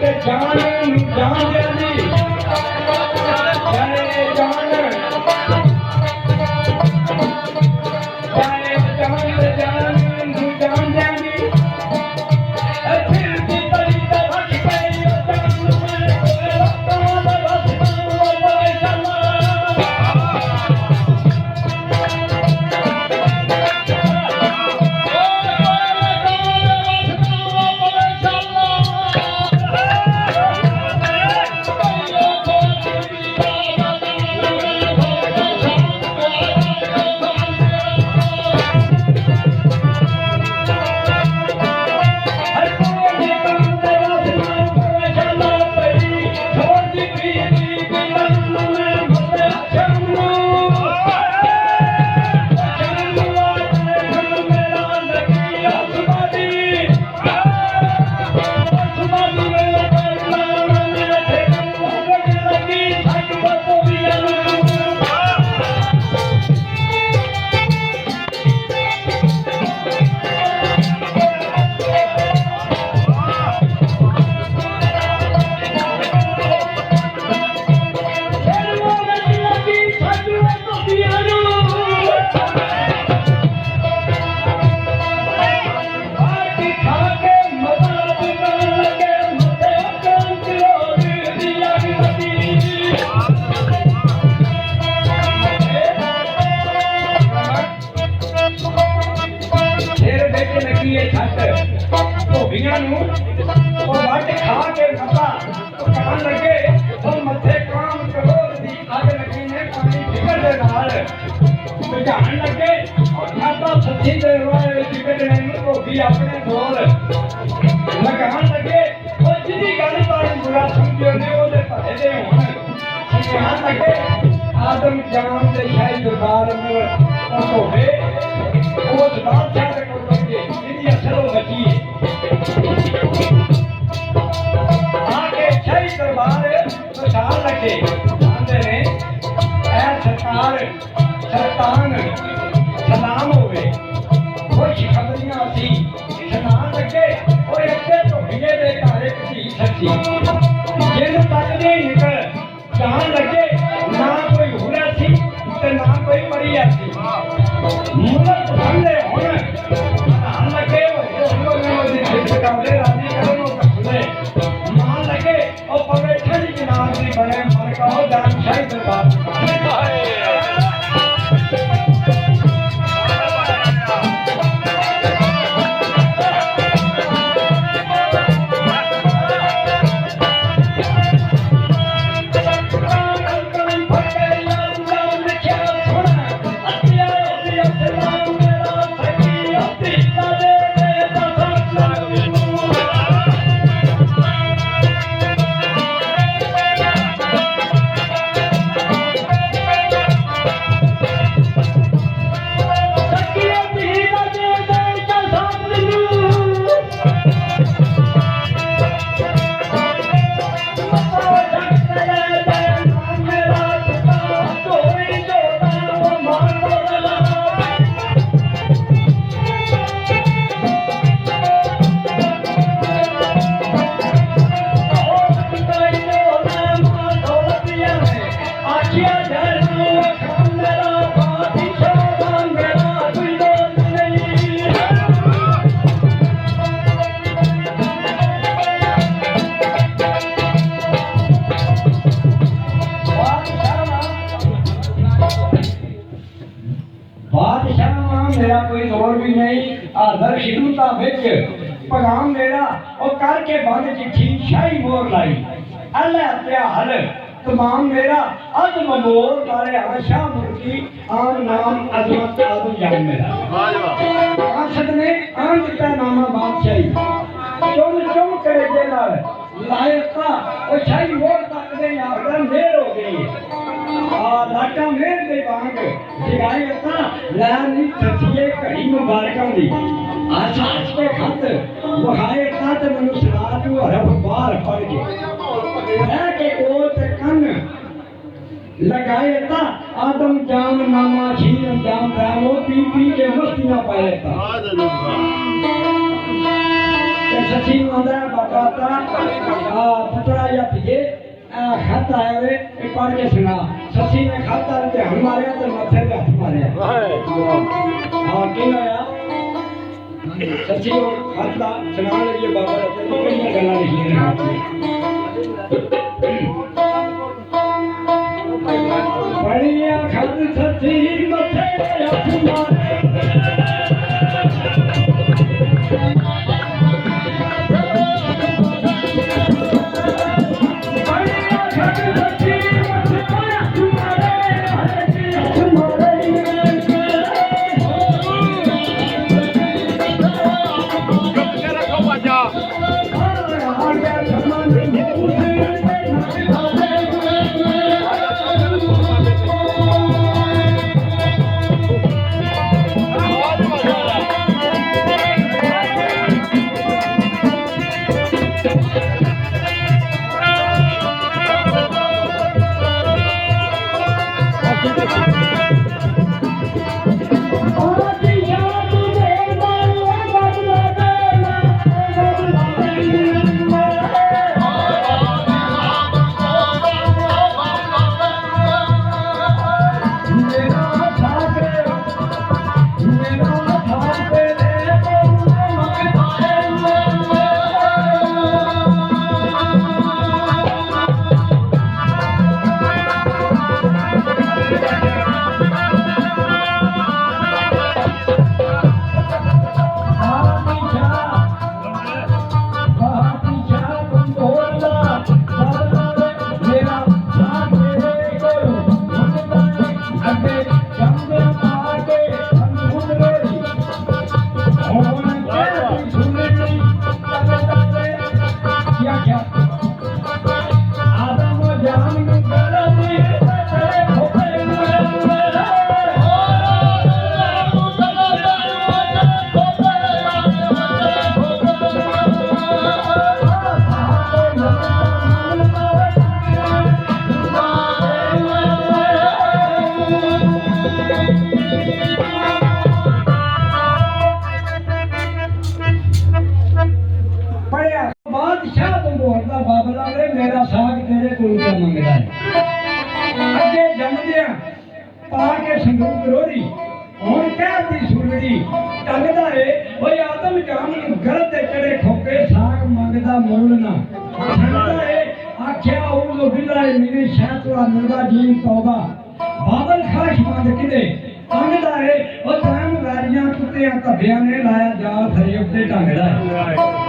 ते जान जान देंदी जाने जान जाने जान जान देंदी फिर भी बड़ी तरह की जान में अपने बोल लगान लगे और जिदी गाली पानी बुरा समझो ने ओदे भले दे होण समझान लगे आदम जान दे शाही दरबार में होवे वो दरबार से को लगे जिदी असलो बची आके शाही दरबार प्रसाद लगे आंदे ने ऐ सरकार शैतान सलाम होवे कोई खबरियां सी शनान लगे और इतने धोखे दे घर एक धी सच्ची जिन तक नहीं निकल जान लगे ना कोई हुरा सी ते ना कोई मरिया सी मुल्क ठंडे होने जान लगे राजी करो कसले मान लगे और पवे ठंडी जनाब दी बने मर का जान शाही दरबार मेरा कोई जोर भी नहीं आदर शिकूता बिच पैगाम मेरा और करके बंद चिट्ठी शाही मोर लाई अल्लाह त्या हल तमाम मेरा अज ममोर वाले आशा मुर्गी आम नाम अजमत आदम जान मेरा आसद ने आम दिता नामा बादशाही चुम चुम करे दे नाल लायका और शाही मोर तक दे यार मेर हो गई लाटा मेर दे बांग जगाई अता लानी सचिए घड़ी मुबारक दी आशा के खत वहाए तात मनु सदा तू हरफ बार पड़ के मैं के ओ ते कन लगाए ता आदम जाम नामा शीरम जाम रामो पी पी के मस्ती ना पाए ता ते सची मंदा बताता या थिए खत आया वे पढ़ के सुना ससी ने खाता ध्यान मारिया तो मथे पे हाथ मारिया हाँ की होया सची और खतला सुना लगी बाबा रते कई गल्ला लिखी ने हाथ में बढ़िया खत सची मथे हाथ मारे बादशाह तुम बोलता बाबला रे मेरा साग तेरे कोल का मंगदा है अगे जमदिया पा के संदूक रोरी हुन कहती सुरड़ी टंगदा है ओए आदम जान गलत ते चढ़े खोके साग मंगदा मोल ना ठंडा है आख्या औलो बिल्लाह मेरे शैतान मुर्दा जीन तौबा बाबल खाश मंद किदे मंगदा है ओ तैन गारियां कुत्तियां तबियां ने लाया जा थरी उत्ते टंगदा है